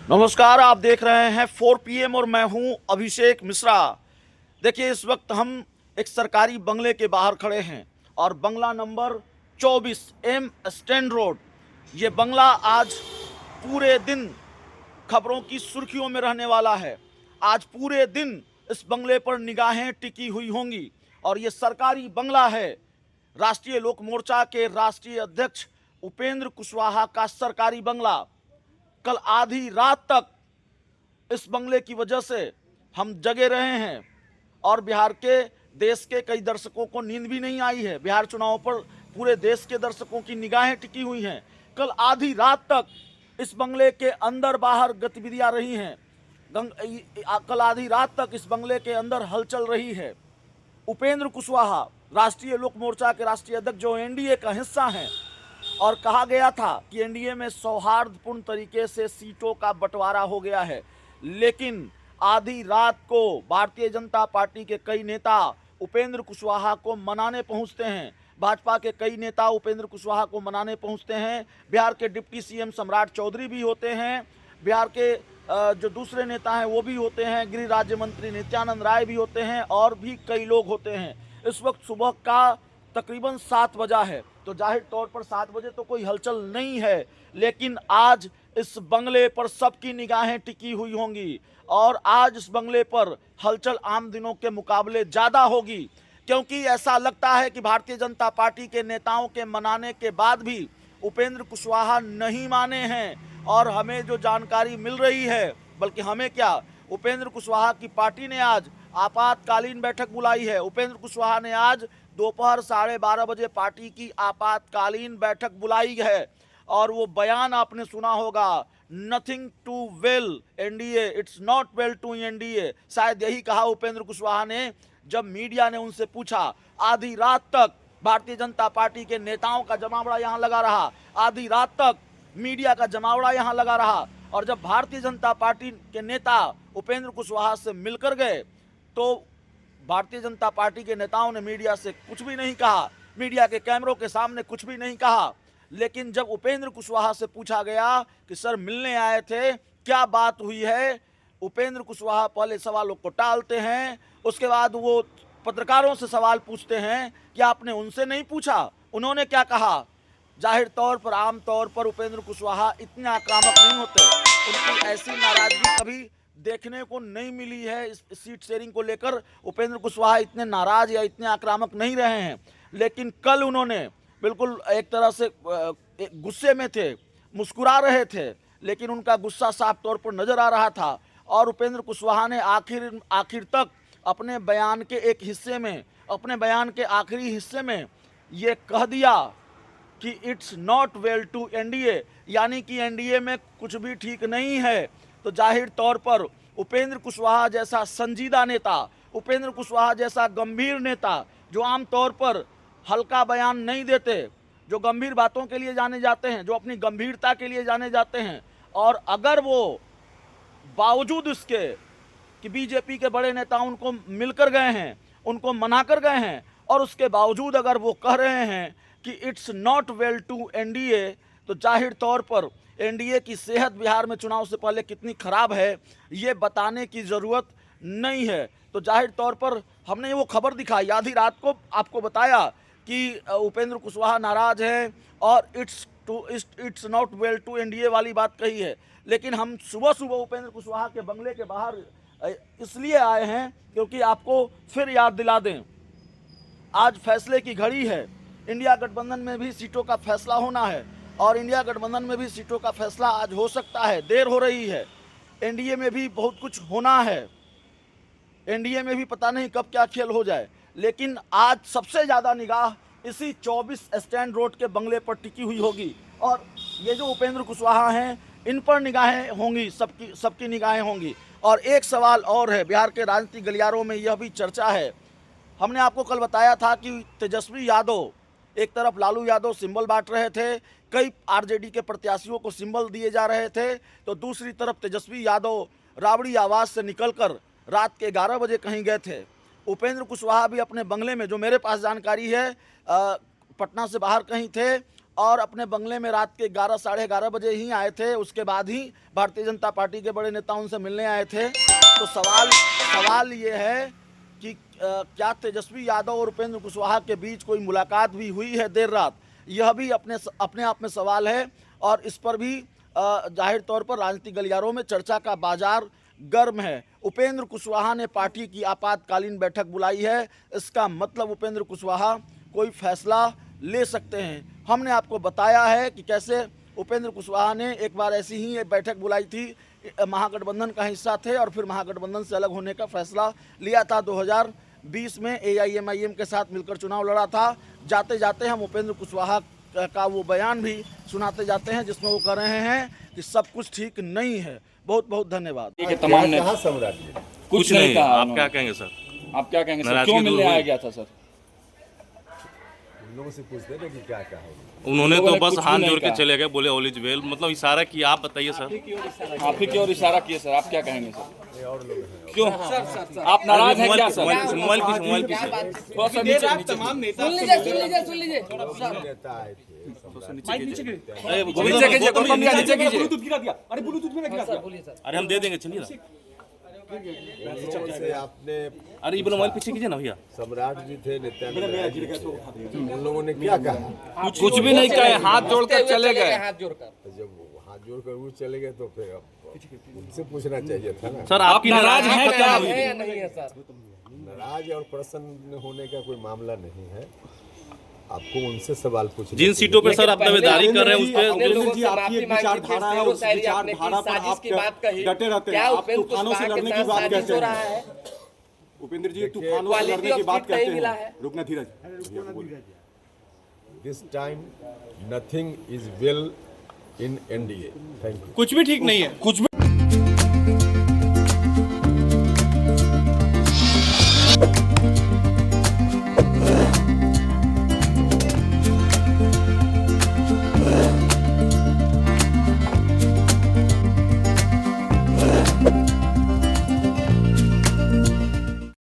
नमस्कार, आप देख रहे हैं 4 PM और मैं हूं अभिषेक मिश्रा। देखिए, इस वक्त हम एक सरकारी बंगले के बाहर खड़े हैं और बंगला नंबर 24 एम स्टैंड रोड। ये बंगला आज पूरे दिन खबरों की सुर्खियों में रहने वाला है। आज पूरे दिन इस बंगले पर निगाहें टिकी हुई होंगी और ये सरकारी बंगला है। राष्ट्रीय लोक मोर्चा के राष्ट्रीय अध्यक्ष उपेंद्र कुशवाहा का सरकारी बंगला। कल आधी रात तक इस बंगले की वजह से हम जगे रहे हैं और बिहार के देश के कई दर्शकों को नींद भी नहीं आई है। बिहार चुनाव पर पूरे देश के दर्शकों की निगाहें टिकी हुई हैं। कल आधी रात तक इस बंगले के अंदर बाहर गतिविधियां रही हैं। कल आधी रात तक इस बंगले के अंदर हलचल रही है। उपेंद्र कुशवाहा राष्ट्रीय लोक मोर्चा के राष्ट्रीय अध्यक्ष जो एनडीए का हिस्सा हैं, और कहा गया था कि एनडीए में सौहार्दपूर्ण तरीके से सीटों का बंटवारा हो गया है, लेकिन आधी रात को भारतीय जनता पार्टी के कई नेता उपेंद्र कुशवाहा को मनाने पहुंचते हैं। भाजपा के कई नेता उपेंद्र कुशवाहा को मनाने पहुंचते हैं। बिहार के डिप्टी सीएम सम्राट चौधरी भी होते हैं, बिहार के जो दूसरे नेता हैं वो भी होते हैं, गृह राज्य मंत्री नित्यानंद राय भी होते हैं और भी कई लोग होते हैं। इस वक्त सुबह का तकरीबन 7 बजा है, तो जाहिर तौर पर 7 बजे तो कोई हलचल नहीं है, लेकिन आज इस बंगले पर सबकी निगाहें टिकी हुई होंगी और आज इस बंगले पर हलचल आम दिनों के मुकाबले ज़्यादा होगी, क्योंकि ऐसा लगता है कि भारतीय जनता पार्टी के नेताओं के मनाने के बाद भी उपेंद्र कुशवाहा नहीं माने हैं। और हमें जो जानकारी मिल रही है, बल्कि हमें क्या, उपेंद्र कुशवाहा की पार्टी ने आज आपातकालीन बैठक बुलाई है। उपेंद्र कुशवाहा ने आज दोपहर 12:30 बजे पार्टी की आपातकालीन बैठक बुलाई है और वो बयान आपने सुना होगा, nothing to well NDA, it's not well to NDA. शायद यही कहा उपेंद्र कुशवाहा ने जब मीडिया ने उनसे पूछा। आधी रात तक भारतीय जनता पार्टी के नेताओं का जमावड़ा यहाँ लगा रहा, आधी रात तक मीडिया का जमावड़ा यहाँ लगा रहा, और जब भारतीय जनता पार्टी के नेता उपेंद्र कुशवाहा से मिलकर गए तो भारतीय जनता पार्टी के नेताओं ने मीडिया से कुछ भी नहीं कहा, मीडिया के कैमरों के सामने कुछ भी नहीं कहा। लेकिन जब उपेंद्र कुशवाहा से पूछा गया कि सर मिलने आए थे, क्या बात हुई है, उपेंद्र कुशवाहा पहले सवालों को टालते हैं, उसके बाद वो पत्रकारों से सवाल पूछते हैं कि आपने उनसे नहीं पूछा उन्होंने क्या कहा। जाहिर तौर पर आम तौर पर उपेंद्र कुशवाहा इतने आक्रामक नहीं होते, उनकी ऐसी नाराजगी कभी देखने को नहीं मिली है। इस सीट शेयरिंग को लेकर उपेंद्र कुशवाहा इतने नाराज या इतने आक्रामक नहीं रहे हैं, लेकिन कल उन्होंने बिल्कुल एक तरह से गुस्से में थे, मुस्कुरा रहे थे, लेकिन उनका गुस्सा साफ तौर पर नजर आ रहा था। और उपेंद्र कुशवाहा ने आखिर तक अपने बयान के एक हिस्से में, अपने बयान के आखिरी हिस्से में ये कह दिया कि it's not well to NDA, यानी कि एनडीए में कुछ भी ठीक नहीं है। तो जाहिर तौर पर उपेंद्र कुशवाहा जैसा संजीदा नेता, उपेंद्र कुशवाहा जैसा गंभीर नेता, जो आमतौर पर हल्का बयान नहीं देते, जो गंभीर बातों के लिए जाने जाते हैं, जो अपनी गंभीरता के लिए जाने जाते हैं, और अगर वो बावजूद इसके कि बीजेपी के बड़े नेता उनको मिलकर गए हैं, उनको मना कर गए हैं, और उसके बावजूद अगर वो कह रहे हैं कि it's not well to NDA, तो जाहिर तौर पर एनडीए की सेहत बिहार में चुनाव से पहले कितनी खराब है ये बताने की ज़रूरत नहीं है। तो जाहिर तौर पर हमने वो खबर दिखाई, आधी रात को आपको बताया कि उपेंद्र कुशवाहा नाराज हैं और it's not well to NDA वाली बात कही है। लेकिन हम सुबह सुबह उपेंद्र कुशवाहा के बंगले के बाहर इसलिए आए हैं क्योंकि आपको फिर याद दिला दें, आज फैसले की घड़ी है। इंडिया गठबंधन में भी सीटों का फैसला होना है और इंडिया गठबंधन में भी सीटों का फैसला आज हो सकता है, देर हो रही है। एनडीए में भी बहुत कुछ होना है, एनडीए में भी पता नहीं कब क्या खेल हो जाए, लेकिन आज सबसे ज़्यादा निगाह इसी 24 स्टैंड रोड के बंगले पर टिकी हुई होगी। और ये जो उपेंद्र कुशवाहा हैं, इन पर निगाहें होंगी, सबकी निगाहें होंगी। और एक सवाल और है, बिहार के राजनीतिक गलियारों में यह भी चर्चा है। हमने आपको कल बताया था कि तेजस्वी यादव, एक तरफ लालू यादव सिंबल बांट रहे थे, कई आरजेडी के प्रत्याशियों को सिंबल दिए जा रहे थे, तो दूसरी तरफ तेजस्वी यादव राबड़ी आवाज़ से निकलकर रात के 11 बजे कहीं गए थे। उपेंद्र कुशवाहा भी अपने बंगले में, जो मेरे पास जानकारी है, पटना से बाहर कहीं थे और अपने बंगले में रात के 11 साढ़े 11 बजे ही आए थे। उसके बाद ही भारतीय जनता पार्टी के बड़े नेता उनसे मिलने आए थे। तो सवाल ये है कि क्या तेजस्वी यादव और उपेंद्र कुशवाहा के बीच कोई मुलाकात भी हुई है देर रात? यह भी अपने आप में सवाल है और इस पर भी जाहिर तौर पर राजनीतिक गलियारों में चर्चा का बाजार गर्म है। उपेंद्र कुशवाहा ने पार्टी की आपातकालीन बैठक बुलाई है। इसका मतलब उपेंद्र कुशवाहा कोई फैसला ले सकते हैं। हमने आपको बताया है कि कैसे उपेंद्र कुशवाहा ने एक बार ऐसी ही एक बैठक बुलाई थी, महागठबंधन का हिस्सा थे और फिर महागठबंधन से अलग होने का फैसला लिया था। 2020 में AIMIM के साथ मिलकर चुनाव लड़ा था। जाते जाते हम उपेंद्र कुशवाहा का वो बयान भी सुनाते जाते हैं जिसमें वो कह रहे हैं कि सब कुछ ठीक नहीं है। बहुत बहुत धन्यवाद। तमाम ने कुछ नहीं कहा। आप क्या कहेंगे सर? आप क्या कहेंगे सर? क्यों मिलने आया गया था सर? लोगों से पूछते हैं कि क्या कहा। उन्होंने तो बस हाथ जोड़ के चले गए, बोले ऑल इज वेल, मतलब इशारा किया। आप बताइए सर। आप ही की ओर इशारा किए सर, आप क्या कहेंगे सर? और लोग हैं। क्यों आप नाराज हैं क्या सर? मोबाइल पीछे थोड़ा सा नीचे तमाम नेता सुन लीजिए नेता आए थे, नीचे कीजिए, गौतम भैया नीचे कीजिए। अरे हम दे देंगे, चलिए ना। से आपने अरे ये मोबाइल पीछे कीजिए ना भैया। सम्राट जी थे, नित्यानंद जी थे, उन लोगों ने क्या कहा? कुछ भी नहीं कहे, हाथ जोड़कर चले गए। तो जब वो हाथ जोड़कर वो चले गए तो फिर उनसे पूछना चाहिए था ना। सर आपकी नाराज हैं क्या? नाराज और प्रसन्न होने का कोई मामला नहीं है। आपको उनसे सवाल पूछना जिन सीटों पे सर आप दावेदारी कर रहे हैं उस पे जी आपकी एक विचारधारा है, उस विचारधारा पर आप डटे रहते हैं। आप तूफानों से लड़ने की बात कहते हैं। उपेंद्र जी तूफानों से लड़ने की बात कहते हैं। रुकना धीरज। This time nothing is well in NDA। Thank you. कुछ भी ठीक नहीं है। कुछ भी